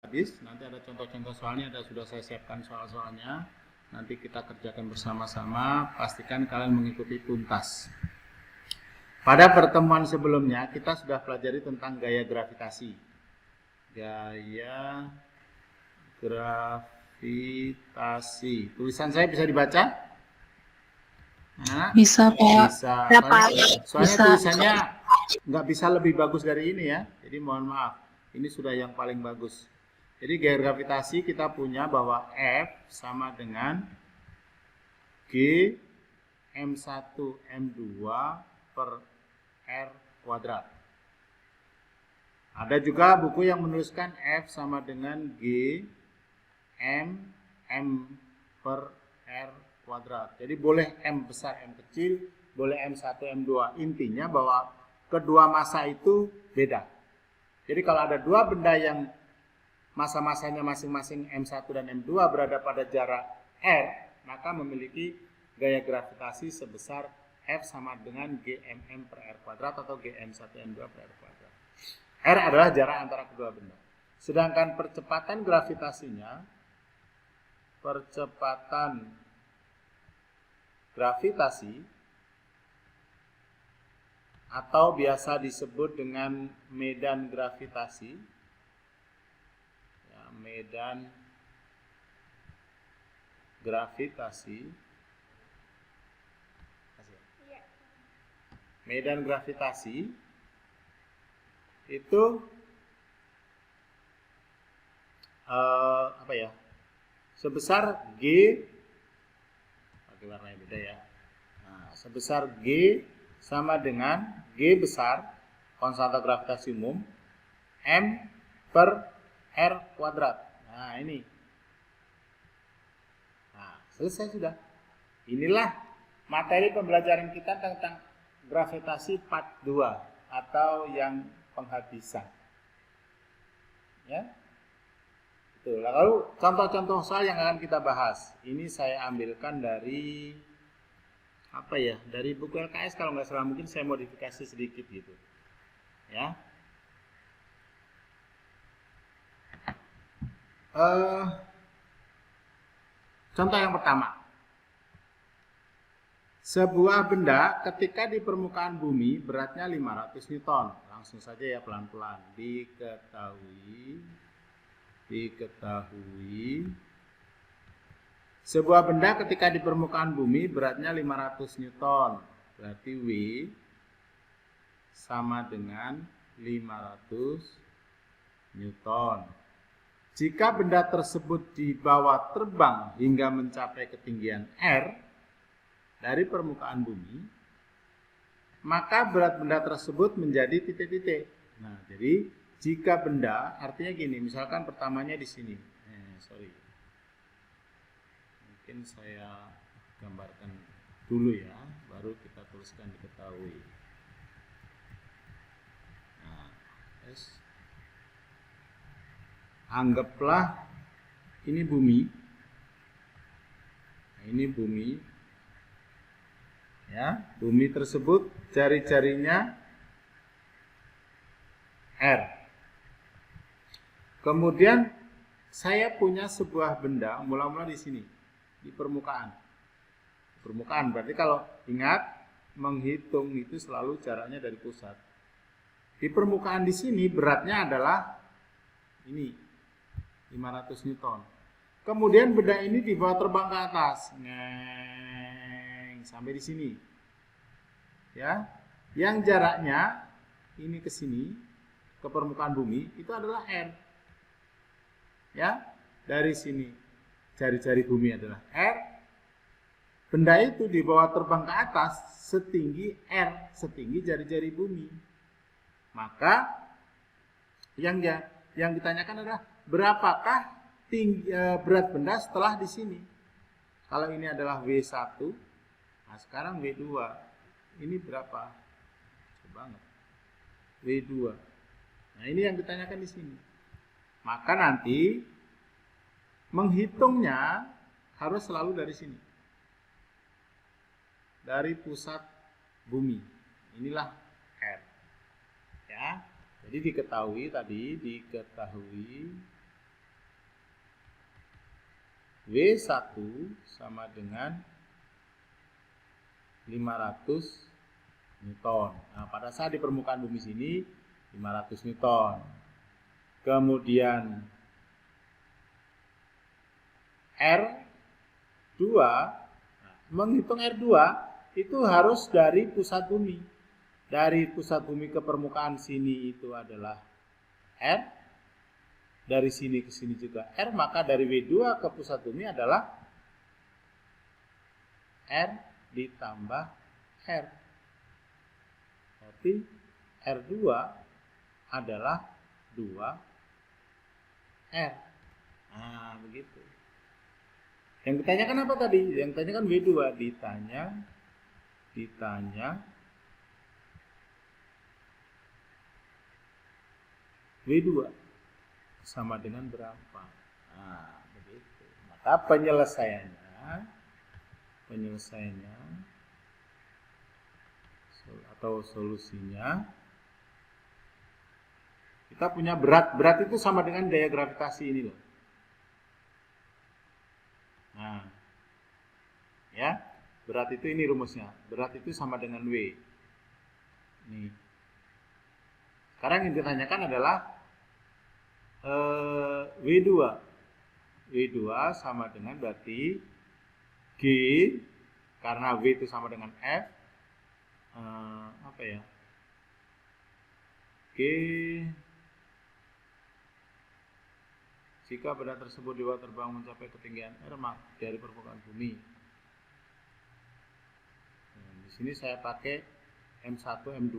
habis, nanti ada contoh-contoh soalnya, sudah saya siapkan soal-soalnya. Nanti kita kerjakan bersama-sama, pastikan kalian mengikuti tuntas. Pada pertemuan sebelumnya kita sudah pelajari tentang gaya gravitasi. Gaya gravitasi. Tulisan saya bisa dibaca? Nah, bisa Pak. Bisa. Soalnya bisa. Tulisannya nggak bisa lebih bagus dari ini ya. Jadi mohon maaf. Ini sudah yang paling bagus. Jadi gaya gravitasi kita punya bahwa F sama dengan G M1 M2 per R kuadrat. Ada juga buku yang menuliskan F sama dengan G M per R kuadrat. Jadi boleh M besar M kecil, boleh M1 M2. Intinya bahwa kedua massa itu beda. Jadi kalau ada dua benda yang massa-massanya masing-masing M1 dan M2 berada pada jarak R, maka memiliki gaya gravitasi sebesar F sama dengan GMM per R kuadrat atau GM1M2 per R kuadrat. R adalah jarak antara kedua benda. Sedangkan percepatan gravitasi atau biasa disebut dengan medan gravitasi, medan gravitasi itu sebesar G, pakai warnanya beda ya. Nah, sebesar G sama dengan G besar, konstanta gravitasi umum, M per R kuadrat. Nah ini. Nah selesai sudah. Inilah materi pembelajaran kita tentang gravitasi part 2 atau yang penghabisan. Ya. Betul. Lalu contoh-contoh soal yang akan kita bahas. Ini saya ambilkan dari dari buku LKS kalau nggak salah, mungkin saya modifikasi sedikit gitu. Ya. Contoh yang pertama. Sebuah benda ketika di permukaan bumi beratnya 500 Newton. Langsung saja ya pelan-pelan. Diketahui sebuah benda ketika di permukaan bumi beratnya 500 Newton. Berarti W sama dengan 500 Newton. Jika benda tersebut dibawa terbang hingga mencapai ketinggian R dari permukaan bumi, maka berat benda tersebut menjadi titik-titik. Nah, jadi jika benda, artinya gini, misalkan pertamanya di sini. Mungkin saya gambarkan dulu ya, baru kita tuliskan diketahui. Nah, anggaplah ini bumi. Nah, ini bumi. Ya, bumi tersebut jari-jarinya R. Kemudian saya punya sebuah benda mula-mula di sini, di permukaan. Permukaan berarti kalau ingat menghitung itu selalu jaraknya dari pusat. Di permukaan di sini beratnya adalah ini 500 Newton. Kemudian benda ini dibawa terbang ke atas, sampai di sini. Ya, yang jaraknya ini ke sini, ke permukaan bumi itu adalah R. Ya, dari sini jari-jari bumi adalah R. Benda itu dibawa terbang ke atas setinggi R, setinggi jari-jari bumi. Maka yang ditanyakan adalah berapakah berat benda setelah di sini. Kalau ini adalah W1, nah sekarang W2. Ini berapa? Coba banget. W2. Nah, ini yang ditanyakan di sini. Maka nanti menghitungnya harus selalu dari sini. Dari pusat bumi. Inilah R. Ya. Jadi diketahui W1 sama dengan 500 Newton. Nah, pada saat di permukaan bumi sini 500 Newton. Kemudian R2, menghitung R2 itu harus dari pusat bumi. Dari pusat bumi ke permukaan sini itu adalah R. Dari sini ke sini juga R, maka dari W2 ke pusat bumi adalah R ditambah R. Berarti R2 adalah 2R. Nah, begitu. Yang ditanyakan apa tadi? Yang ditanyakan W2. Ditanya W2 sama dengan berapa? Nah, begitu. Maka penyelesaiannya atau solusinya, kita punya berat itu sama dengan daya gravitasi ini loh. Nah, ya, berat itu ini rumusnya. Berat itu sama dengan W. Nih. Sekarang yang ditanyakan adalah W2. W2 sama dengan berarti G, karena W itu sama dengan F. Apa ya? G, jika benda tersebut dibawa terbang mencapai ketinggian R dari permukaan bumi. Di sini saya pakai M1 M2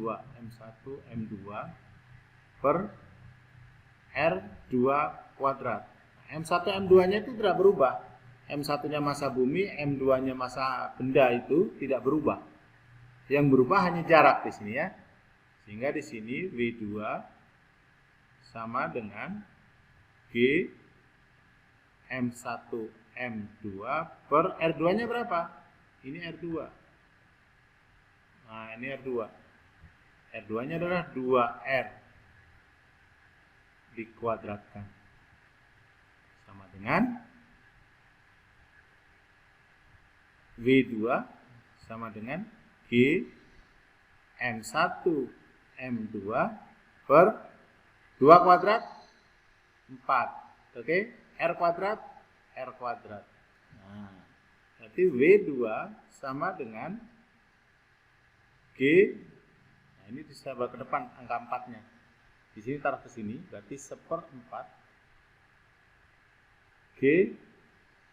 per R2 kuadrat. M1 M2-nya itu tidak berubah. M1-nya massa bumi, M2-nya massa benda itu tidak berubah. Yang berubah hanya jarak di sini ya. Sehingga di sini W2 sama dengan G M1 M2 per R2-nya berapa? Ini R2. Nah, ini R2. R2-nya adalah 2R dikuadratkan. Sama dengan W2 sama dengan G M1 M2 per 2 kuadrat 4. Oke, R kuadrat R kuadrat. Nah, berarti W2 sama dengan G. Nah, ini bisa bawa ke depan angka 4-nya. Di sini taruh ke sini, berarti 1/4 G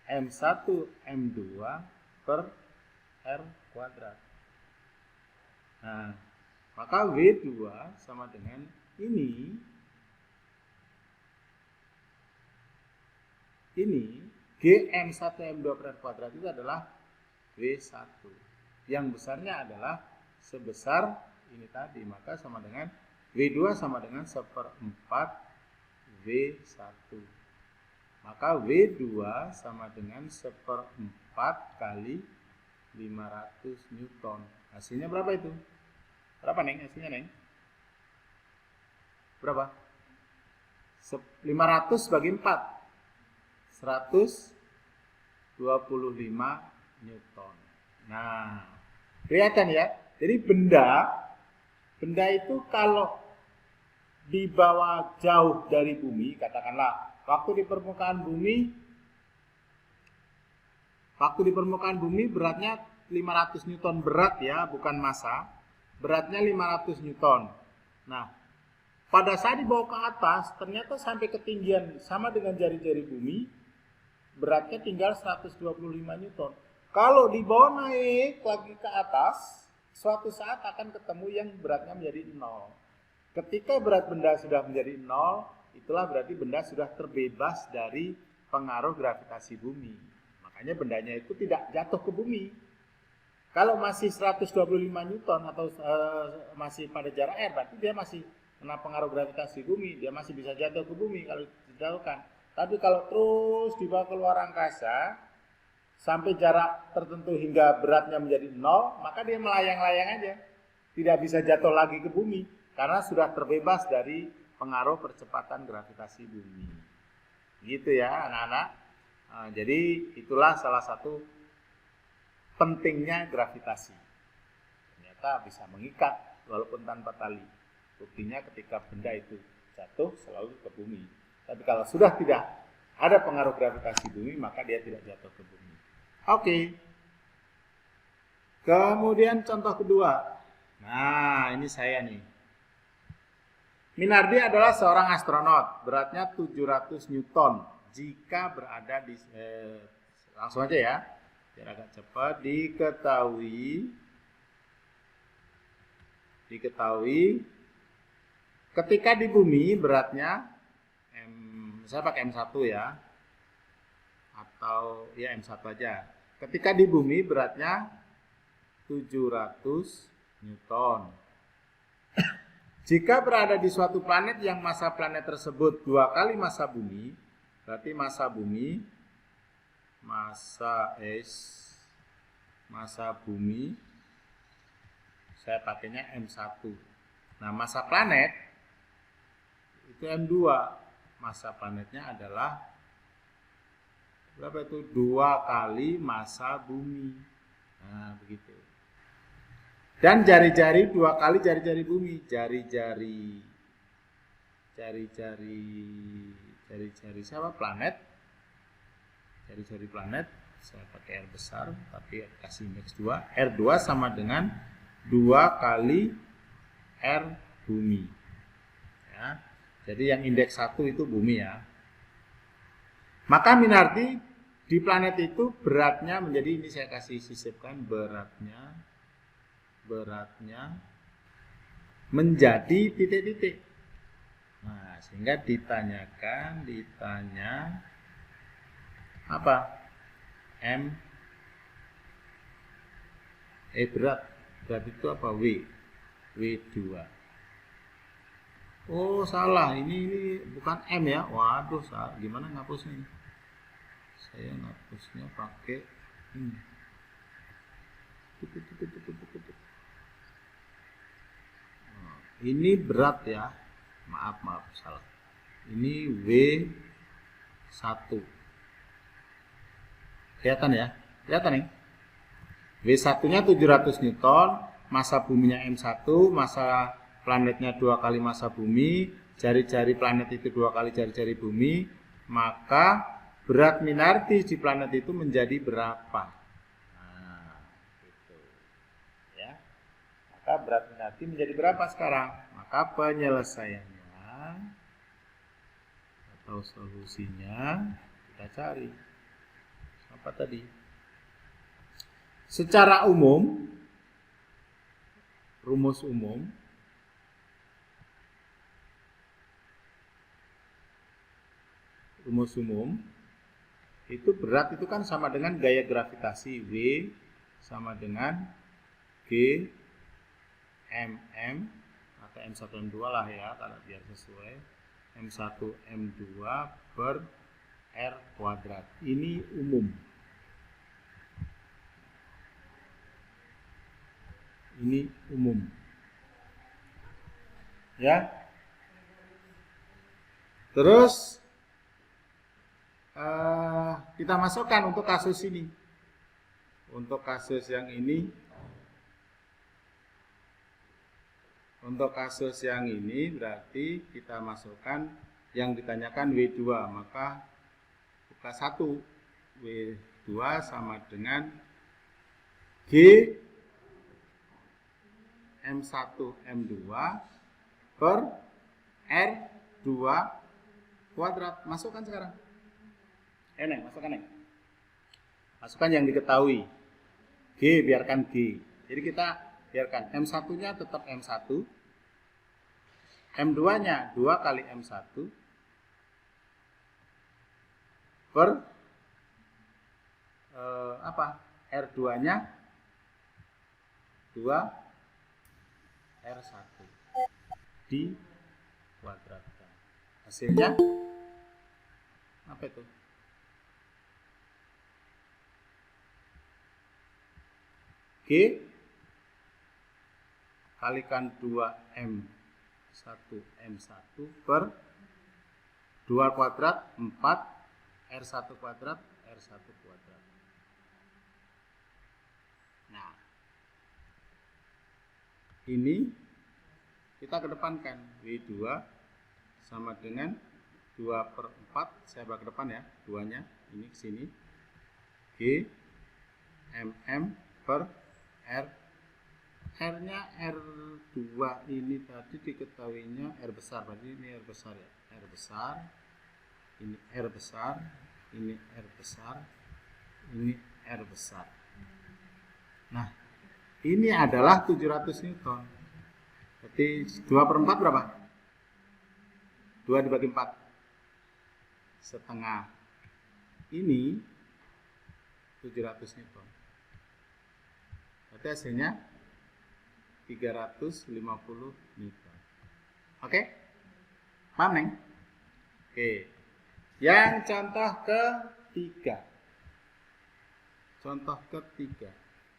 M1 M2 per R kuadrat. Nah, maka W2 sama dengan ini GM1 M2 per R kuadrat itu adalah W1. Yang besarnya adalah sebesar ini tadi, maka sama dengan W2 sama dengan 1/4 W1. Maka W2 sama dengan 1/4 kali 500 Newton. Hasilnya berapa itu? Berapa, Neng? Hasilnya, Neng? Berapa? 500 bagi 4. 125 Newton. Nah, kelihatan ya. Jadi benda itu kalau dibawa jauh dari bumi, katakanlah waktu di permukaan bumi beratnya 500 Newton berat ya, bukan massa. Beratnya 500 Newton. Nah, pada saat dibawa ke atas, ternyata sampai ketinggian sama dengan jari-jari bumi, beratnya tinggal 125 Newton. Kalau dibawa naik lagi ke atas, suatu saat akan ketemu yang beratnya menjadi 0. Ketika berat benda sudah menjadi 0, itulah berarti benda sudah terbebas dari pengaruh gravitasi bumi. Makanya bendanya itu tidak jatuh ke bumi. Kalau masih 125 Newton atau masih pada jarak R, berarti dia masih kena pengaruh gravitasi bumi, dia masih bisa jatuh ke bumi kalau dijauhkan. Tapi kalau terus dibawa ke luar angkasa sampai jarak tertentu hingga beratnya menjadi 0, maka dia melayang-layang aja. Tidak bisa jatuh lagi ke bumi karena sudah terbebas dari pengaruh percepatan gravitasi bumi. Gitu ya, anak-anak. Nah, jadi itulah salah satu pentingnya gravitasi. Ternyata bisa mengikat walaupun tanpa tali. Buktinya ketika benda itu jatuh selalu ke bumi. Tapi kalau sudah tidak ada pengaruh gravitasi bumi, maka dia tidak jatuh ke bumi. Oke. Kemudian contoh kedua. Nah, ini saya nih. Minardi adalah seorang astronot, beratnya 700 Newton. Jika berada di langsung aja ya, biar agak cepat. Diketahui ketika di bumi beratnya saya pakai M1 ya, atau ya M1 aja. Ketika di bumi beratnya 700 Newton. Jika berada di suatu planet yang masa planet tersebut 2 kali masa bumi, berarti masa bumi, masa bumi, saya pakainya M1. Nah, masa planet itu M2. Masa planetnya adalah berapa itu? 2 kali masa bumi. Nah, begitu. Dan jari-jari 2 kali jari-jari bumi. Jari-jari siapa? Planet. Jari-jari planet. Saya pakai R besar, tapi kasih indeks 2. R2 sama dengan 2 kali R bumi. Ya. Jadi yang indeks 1 itu bumi ya. Maka Minardi di planet itu beratnya menjadi, ini saya kasih sisipkan, beratnya menjadi titik-titik. Nah, sehingga ditanya apa? Berat itu apa? W2. Oh, salah. Ini bukan M ya. Waduh, salah. Gimana ngapusnya? Saya ngapusnya pakai ini. Ini berat ya. Maaf, salah. Ini W1. Kelihatan ya? Kelihatan nih. W1-nya 700 Newton, masa buminya M1, masa planetnya 2 kali masa bumi, jari-jari planet itu 2 kali jari-jari bumi, maka berat Minardi di planet itu menjadi berapa? Maka berat Minardi menjadi berapa sekarang? Maka penyelesaiannya atau solusinya kita cari. Apa tadi? Secara umum, rumus umum, itu berat itu kan sama dengan gaya gravitasi W sama dengan G MM atau M1 M2 lah ya, kalau biar sesuai, M1 M2 per R kuadrat. Ini umum. Ya. Terus kita masukkan untuk kasus ini. Untuk kasus yang ini, berarti kita masukkan yang ditanyakan W2, maka buka 1. W2 sama dengan G M1 M2 per R2 kuadrat. Masukkan sekarang. Masukkan yang diketahui. G, biarkan G. Jadi kita biarkan M1-nya tetap M1. M2-nya 2 kali M1 per R2-nya 2 R1 di kuadratkan. Hasilnya apa itu? G kalikan 2M1 M1 per 2 kuadrat 4 R1 kuadrat R1 kuadrat. Nah, ini kita kedepankan W2 sama dengan 2/4, saya bawa ke depan ya, 2-nya ini ke sini, G mm per R. R-nya R2 ini tadi diketahuinya R besar, berarti ini R besar ya, R besar, ini R besar, ini R besar, ini R besar. Nah, ini adalah 700 Newton. Berarti 2/4 berapa? 2 dibagi 4 setengah. Ini 700 Newton. Berarti hasilnya 350 Newton. Oke? Paham, Neng? Oke. Yang contoh ketiga. Contoh ketiga.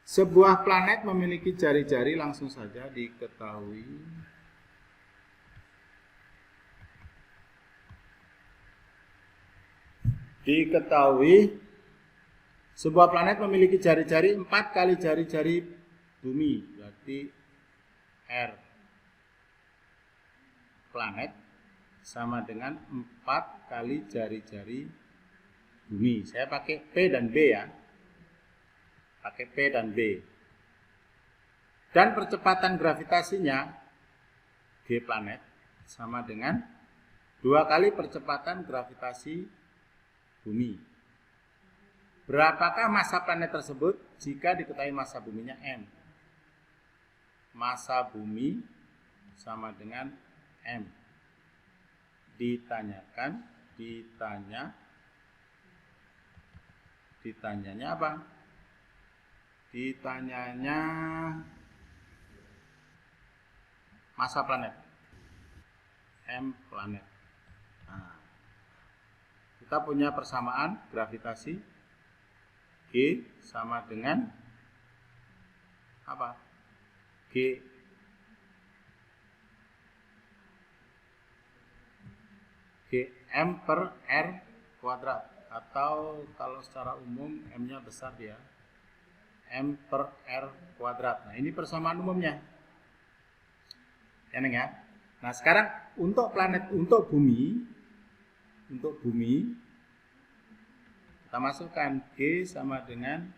Sebuah planet memiliki jari-jari, langsung saja diketahui. Sebuah planet memiliki jari-jari 4 kali jari-jari bumi, berarti R planet sama dengan 4 kali jari-jari bumi. Saya pakai P dan B ya. Pakai P dan B. Dan percepatan gravitasinya G planet sama dengan 2 kali percepatan gravitasi bumi. Berapakah massa planet tersebut jika diketahui massa buminya M? Massa bumi sama dengan M. Ditanyanya apa? Ditanyanya massa planet. M planet. Nah, kita punya persamaan gravitasi G sama dengan apa? G M per R kuadrat, atau kalau secara umum M-nya besar dia, M per R kuadrat. Nah, ini persamaan umumnya. Ya, Neng ya. Nah, sekarang untuk planet, untuk bumi kita masukkan G sama dengan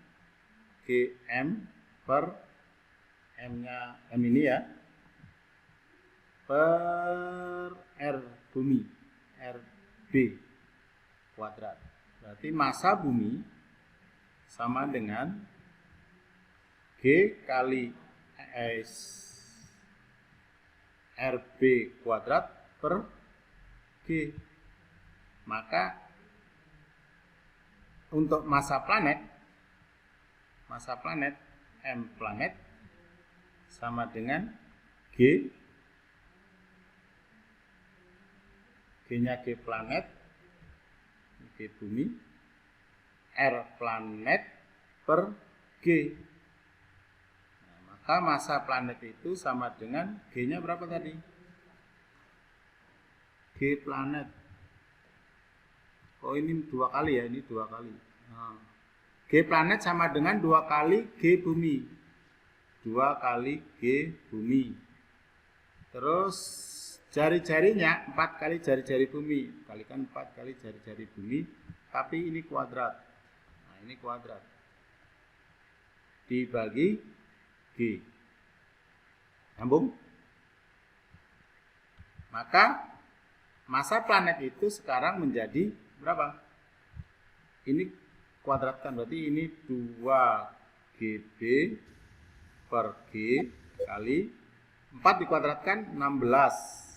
GM per M-nya, M ini ya, per R bumi, RB kuadrat. Berarti massa bumi sama dengan G kali S RB kuadrat per G. Maka untuk massa planet M planet sama dengan G-nya G planet, G bumi, R planet per G. Nah, maka massa planet itu sama dengan G-nya berapa tadi? G planet. Oh, ini 2 kali ya, ini 2 kali. Nah, G planet sama dengan 2 kali G bumi. 2 kali G bumi. Terus jari-jarinya 4 kali jari-jari bumi. Kalikan 4 kali jari-jari bumi. Tapi ini kuadrat. Nah, ini kuadrat. Dibagi G. Nyambung? Maka massa planet itu sekarang menjadi berapa? Ini kuadratkan, berarti ini 2GB per G kali 4 dikuadratkan 16.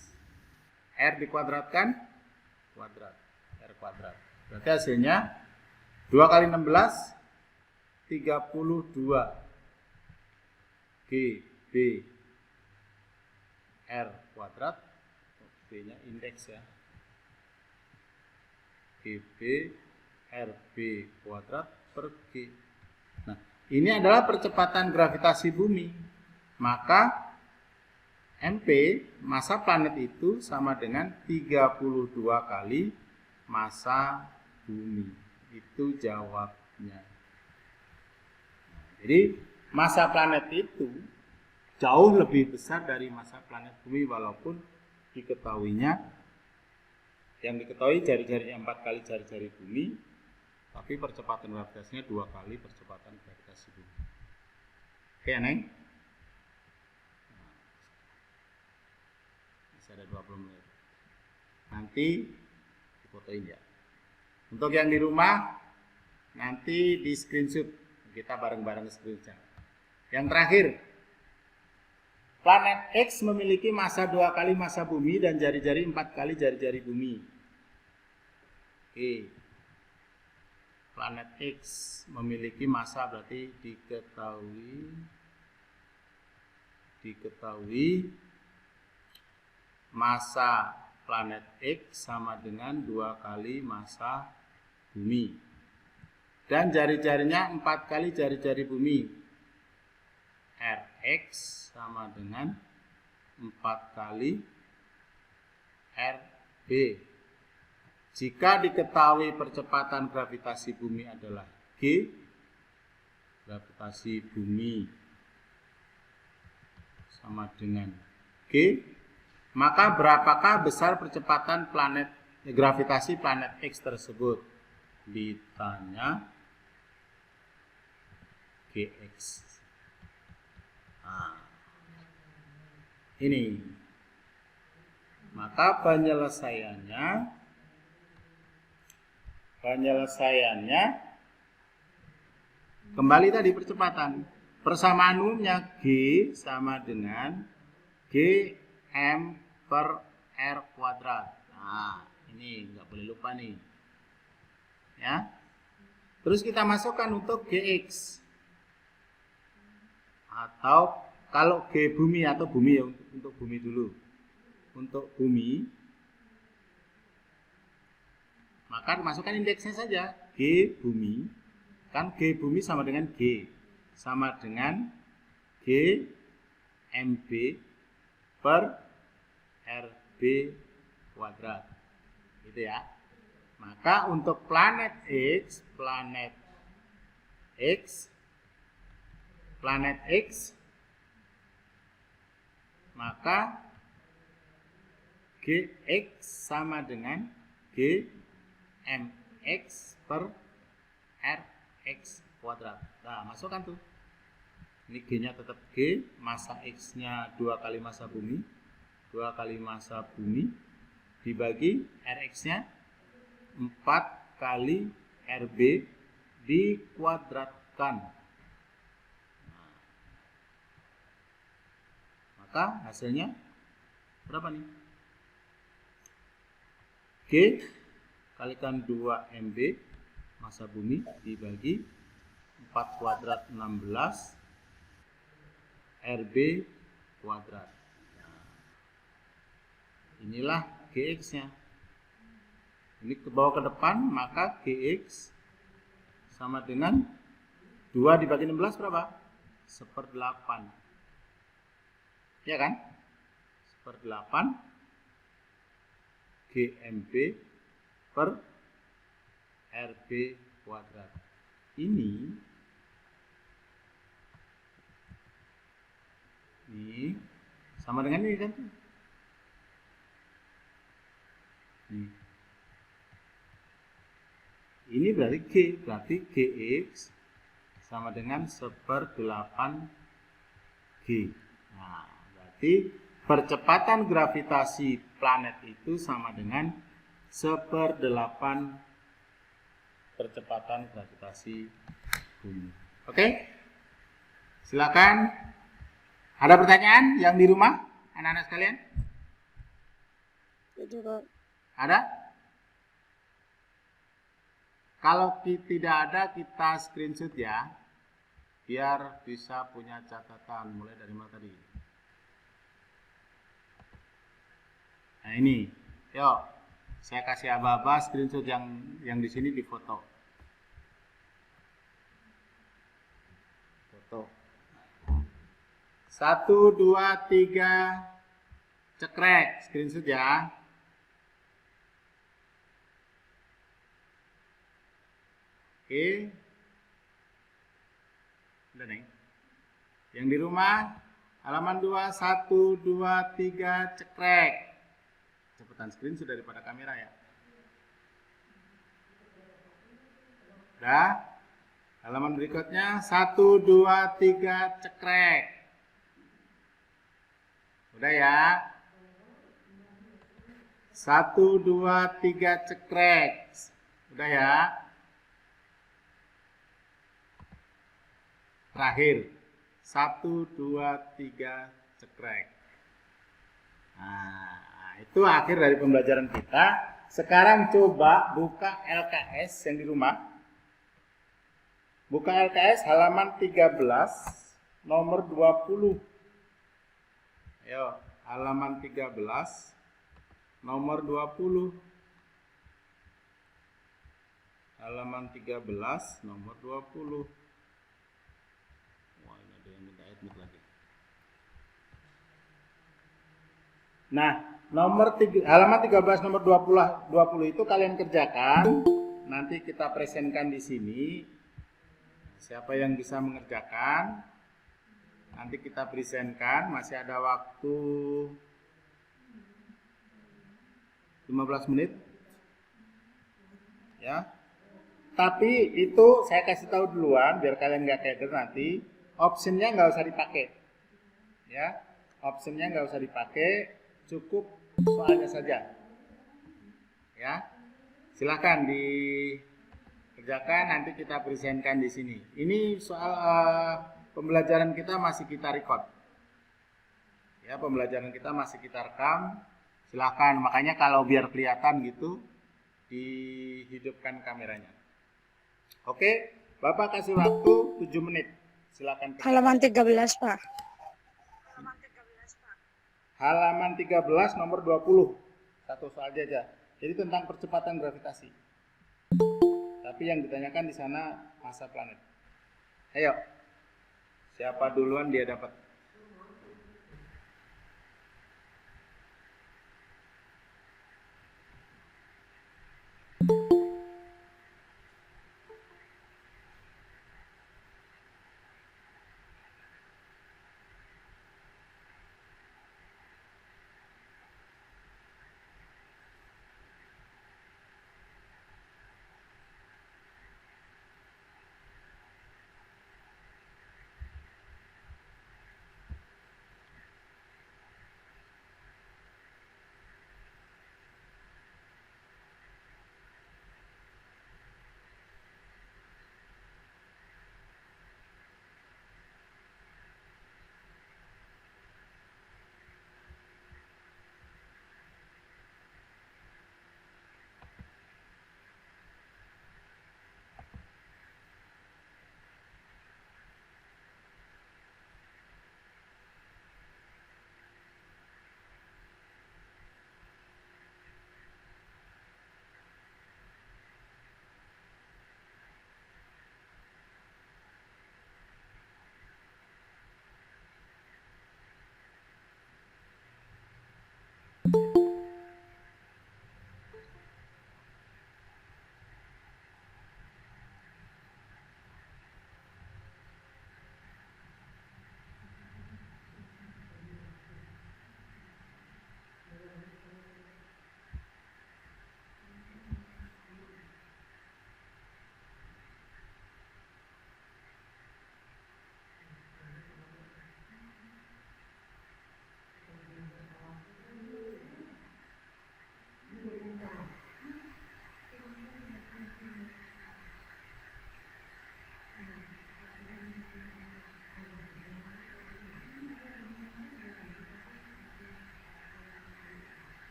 R dikuadratkan kuadrat, R kuadrat. Berarti hasilnya 2 kali 16 32 GB R kuadrat. B-nya indeks ya. GB RB kuadrat per G. Nah, ini adalah percepatan gravitasi bumi. Maka MP, massa planet itu sama dengan 32 kali massa bumi. Itu jawabnya. Jadi massa planet itu jauh lebih besar dari massa planet bumi, walaupun yang diketahui jari-jarinya 4 kali jari-jari bumi, tapi percepatan gravitasinya 2 kali percepatan gravitasi bumi. Oke, Neng? Masih ada 20 menit. Nanti fotoin ya. Untuk yang di rumah, nanti di screenshot. Kita bareng-bareng screenshot. Yang terakhir, planet X memiliki massa 2 kali massa bumi dan jari-jari 4 kali jari-jari bumi. Oke. Planet X memiliki massa, berarti diketahui massa planet X sama dengan 2 kali massa bumi. Dan jari-jarinya 4 kali jari-jari bumi. Rx sama dengan 4 kali Rb. Jika diketahui percepatan gravitasi bumi adalah G, gravitasi bumi sama dengan G, maka berapakah besar percepatan gravitasi planet X tersebut? Ditanya Gx. Nah, ini. Maka penyelesaiannya kembali tadi percepatan. Persamaan umumnya G sama dengan Gm per R kuadrat. Nah, ini nggak boleh lupa nih. Ya. Terus kita masukkan untuk Gx. Atau kalau G bumi atau bumi ya, untuk bumi dulu. Untuk bumi, maka masukkan indeksnya saja. G bumi, kan G bumi sama dengan G, sama dengan G MB per RB kuadrat. Gitu ya. Maka untuk planet X, maka Gx sama dengan Gmx per Rx kuadrat. Nah, masukkan tuh. Ini G-nya tetap G, massa X-nya 2 kali massa bumi. 2 kali massa bumi dibagi Rx-nya 4 kali Rb dikuadratkan. Nah, maka hasilnya berapa nih? G kalikan 2 MB massa bumi dibagi 4 kuadrat 16 RB kuadrat. Nah, inilah Gx-nya. Ini ke bawah ke depan, maka Gx sama dengan 2 dibagi 16 berapa? 1/8. Ya kan? 1/8 GMB per RB kuadrat. Ini sama dengan ini kan? Ini berarti G, berarti Gx sama dengan 1/8 G. Nah, berarti percepatan gravitasi planet itu sama dengan 1/8 percepatan gravitasi bumi. Oke? Silakan. Ada pertanyaan yang di rumah, anak-anak sekalian? Ada? Kalau tidak ada, kita screenshot ya, biar bisa punya catatan. Mulai dari mana tadi? Nah ini, yuk, saya kasih aba-aba screenshot yang di sini difoto. Foto. 1, 2, 3, cekrek, screenshot ya. Oke. Udah, Neng. Yang di rumah, halaman 2, 1, 2, 3, cekrek. Cepetan screen sudah daripada kamera ya. Udah. Halaman berikutnya, 1, 2, 3, cekrek. Udah ya. 1, 2, 3, cekrek. Udah ya. Terakhir. 1, 2, 3, cekrek. Nah, itu akhir dari pembelajaran kita. Sekarang coba buka LKS yang di rumah. Buka LKS halaman 13, nomor 20. Ayo, halaman 13, nomor 20. Halaman 13, nomor 20. Wah, ini ada yang minta admit lagi. Nah, halaman 13 nomor 20 itu kalian kerjakan. Nanti kita presenkan di sini. Siapa yang bisa mengerjakan? Nanti kita presenkan. Masih ada waktu 15 menit. Ya. Tapi itu saya kasih tahu duluan biar kalian nggak keder nanti. Optionnya nggak usah dipakai. Ya, optionnya nggak usah dipakai. Cukup soalnya saja. Ya, silahkan dikerjakan, nanti kita presentkan di sini. Ini soal pembelajaran kita masih kita record. Ya, pembelajaran kita masih kita rekam. Silahkan, makanya kalau biar kelihatan gitu, dihidupkan kameranya. Oke, Bapak kasih waktu 7 menit. Silakan. Halaman 13, Pak. Halaman 13 nomor 20. Satu soal aja. Jadi tentang percepatan gravitasi. Tapi yang ditanyakan di sana massa planet. Ayo. Siapa duluan dia dapat.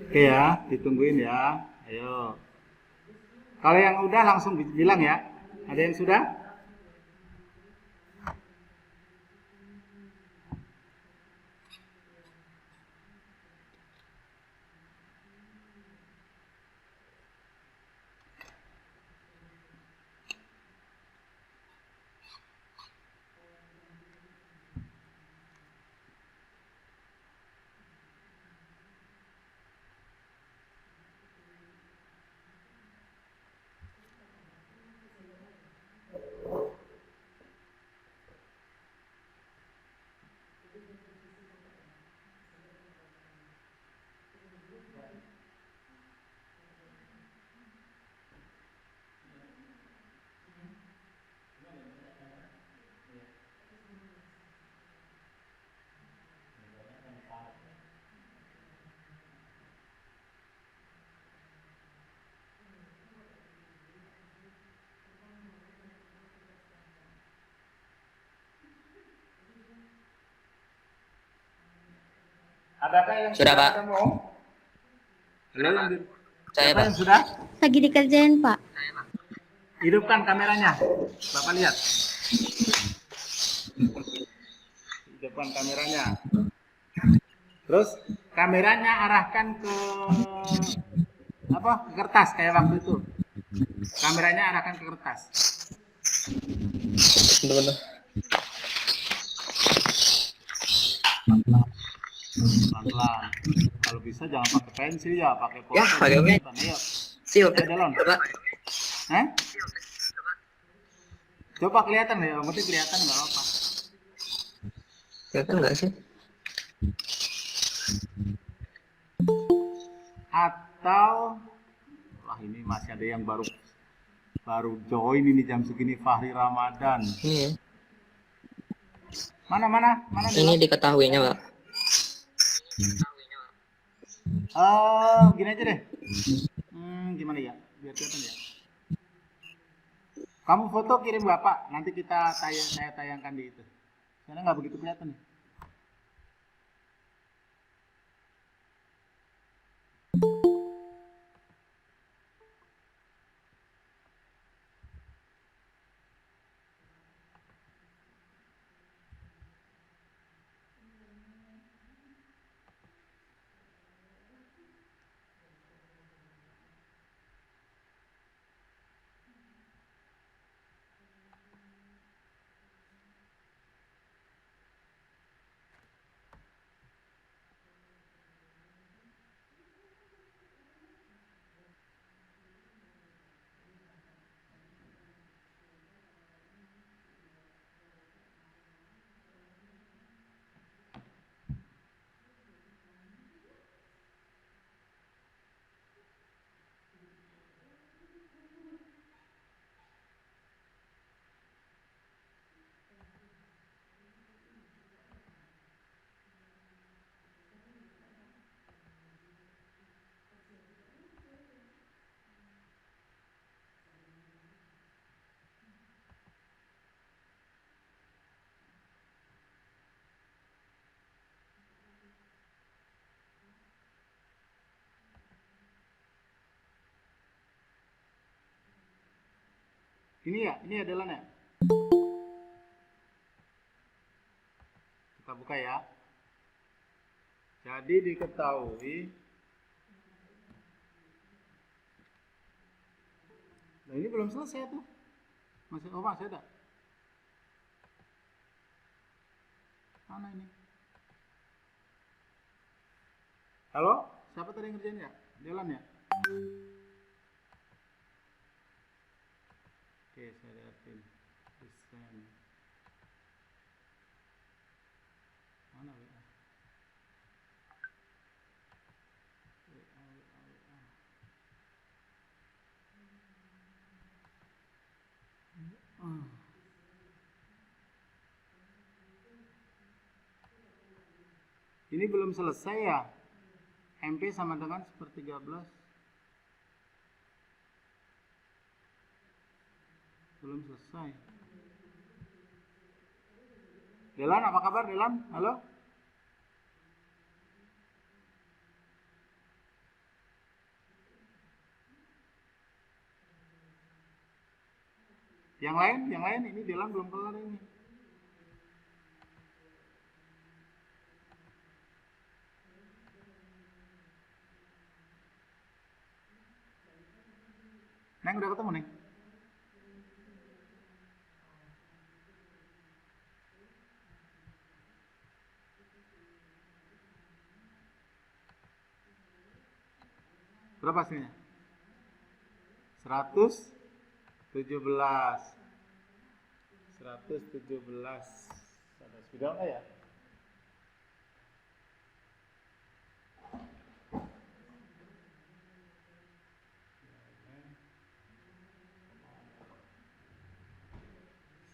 Oke ya, ditungguin ya. Ayo. Kalau yang udah langsung bilang ya. Ada yang sudah? Adakah yang Sudah, Pak. ketemu? Halo, Saya, siapa Pak. yang sudah? Lagi dikerjain, Pak. Hidupkan kameranya. Bapak lihat. Hidupkan kameranya. Terus kameranya arahkan ke apa? Ke kertas kayak waktu itu. Kameranya arahkan ke kertas. Bener-bener. Pelan-pelan. Kalau bisa jangan pakai pensil ya, pakai Ya, pakai pensil. Ayo. Siap. Ayo, Delon. Pak. Hah? Coba kelihatan ya, mungkin kelihatan nggak apa-apa. Kelihatan nggak sih? Atau, wah ini masih ada yang baru join ini jam segini, Fahri Ramadan. Iya. Mana Ini diketahuinya, Pak. Gini aja deh. Gimana ya? Biar kelihatan ya. Kamu foto kirim Bapak, nanti saya tayangkan di itu. Karena nggak begitu kelihatan. Ini adalah ya. Kita buka ya. Jadi diketahui. Nah ini belum selesai tuh. Masih ada. Mana ini? Halo? Siapa tadi yang ngerjain ya? Jalan ya? Oke, saya lihatin. Desain. Mana WA? Ini belum selesai ya? MP sama dengan 1/13. Belum selesai. Delan, apa kabar Delan? Halo? Yang lain ini Delan belum kelar ini. Neng udah ketemu Neng? Berapa hasilnya? 117. Ada sudah nggak ya?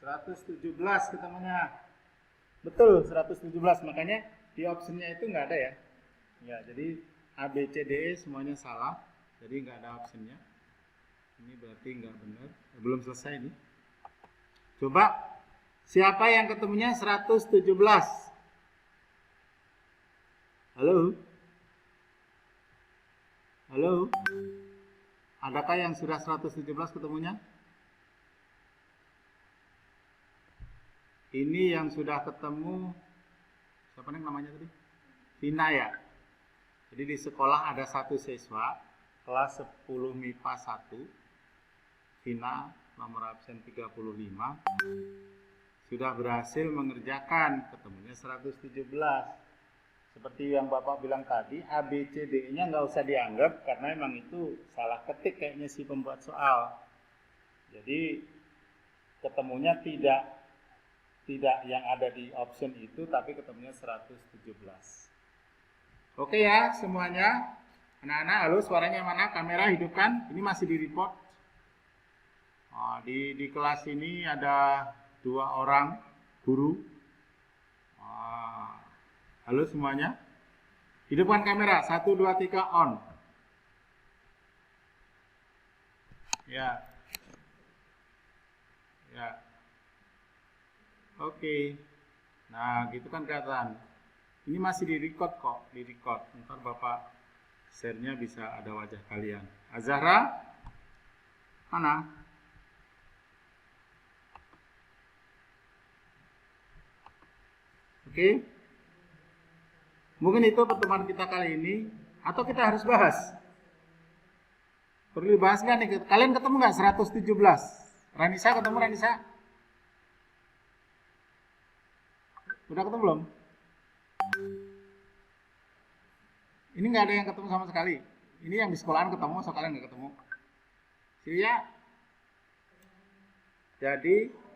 (117) ketemunya. Betul, 117. Makanya di optionnya itu nggak ada ya. Ya, jadi A, B, C, D, E semuanya salah. Jadi nggak ada optionnya. Ini berarti nggak benar. Belum selesai nih. Coba siapa yang ketemunya 117? Halo? Halo? Adakah yang sudah 117 ketemunya? Ini yang sudah ketemu, siapa nih namanya tadi? Vina ya? Jadi di sekolah ada satu siswa, kelas 10 MIPA 1, Vina, nomor absen 35, sudah berhasil mengerjakan, ketemunya 117. Seperti yang Bapak bilang tadi, A, B, C, D-nya nggak usah dianggap karena memang itu salah ketik kayaknya si pembuat soal. Jadi ketemunya tidak yang ada di option itu, tapi ketemunya 117. Oke ya semuanya. Anak-anak, halo, suaranya mana? Kamera hidupkan. Ini masih di report. Oh, di kelas ini ada 2 orang guru. Halo semuanya. Hidupkan kamera. 1, 2, 3 on. Ya. Ya. Oke. Nah, gitu kan kelihatan. Ini masih di record kok, di record. Ntar Bapak share-nya bisa ada wajah kalian. Azahra? Mana? Oke. Mungkin itu pertemuan kita kali ini, atau kita harus bahas? Perlu dibahas nggak nih? Kalian ketemu nggak 117? Ranisa ketemu Ranisa? Udah ketemu belum? Ini nggak ada yang ketemu sama sekali. Ini yang di sekolahan ketemu, so kalian nggak ketemu. Siria? Jadi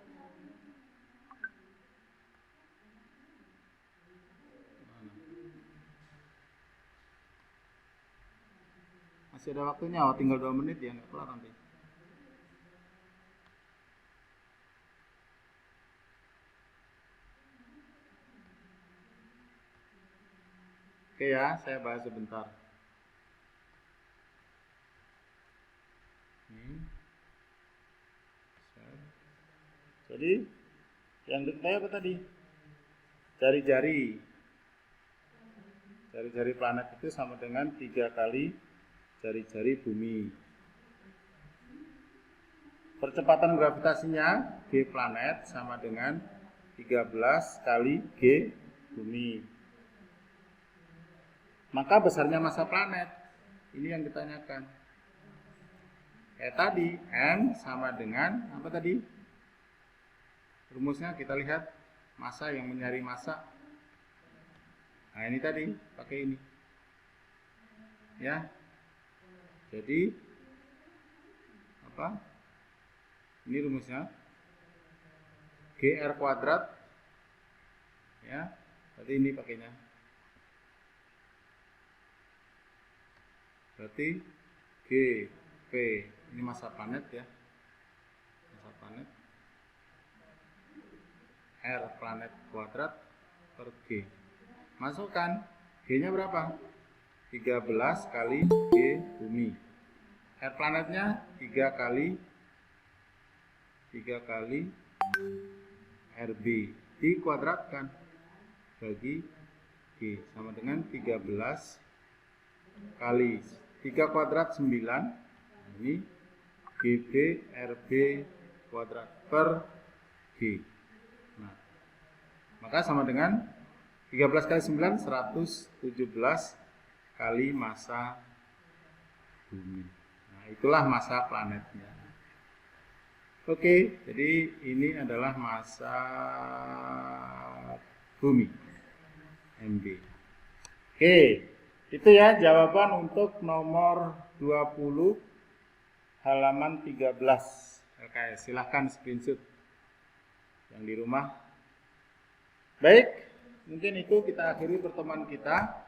masih ada waktunya, tinggal 2 menit ya, nggak kelar nanti. Oke ya, saya bahas sebentar. Jadi, yang diketahui apa tadi? Jari-jari. Jari-jari planet itu sama dengan 3 kali jari-jari bumi. Percepatan gravitasinya G planet sama dengan 13 kali G bumi. Maka besarnya massa planet. Ini yang ditanyakan. Kayak tadi, M sama dengan apa tadi? Rumusnya kita lihat, massa yang mencari massa. Nah ini tadi, pakai ini. Ya. Jadi apa? Ini rumusnya GR kuadrat. Ya. Berarti ini pakainya. Berarti GP ini massa planet ya. Massa planet R planet kuadrat per G. Masukkan G-nya berapa? 13 kali G bumi. R planetnya 3 kali RB. Dikuadratkan bagi G sama dengan 13 kali 3 kuadrat 9. Ini GB RB kuadrat per G. Nah, maka sama dengan 13 kali 9 117 kali massa bumi. Nah, itulah massa planetnya. Oke, jadi ini adalah massa bumi MB. Oke, itu ya jawaban untuk nomor 20 halaman 13 LKS. Silahkan screenshot yang di rumah. Baik, mungkin itu kita akhiri pertemuan kita.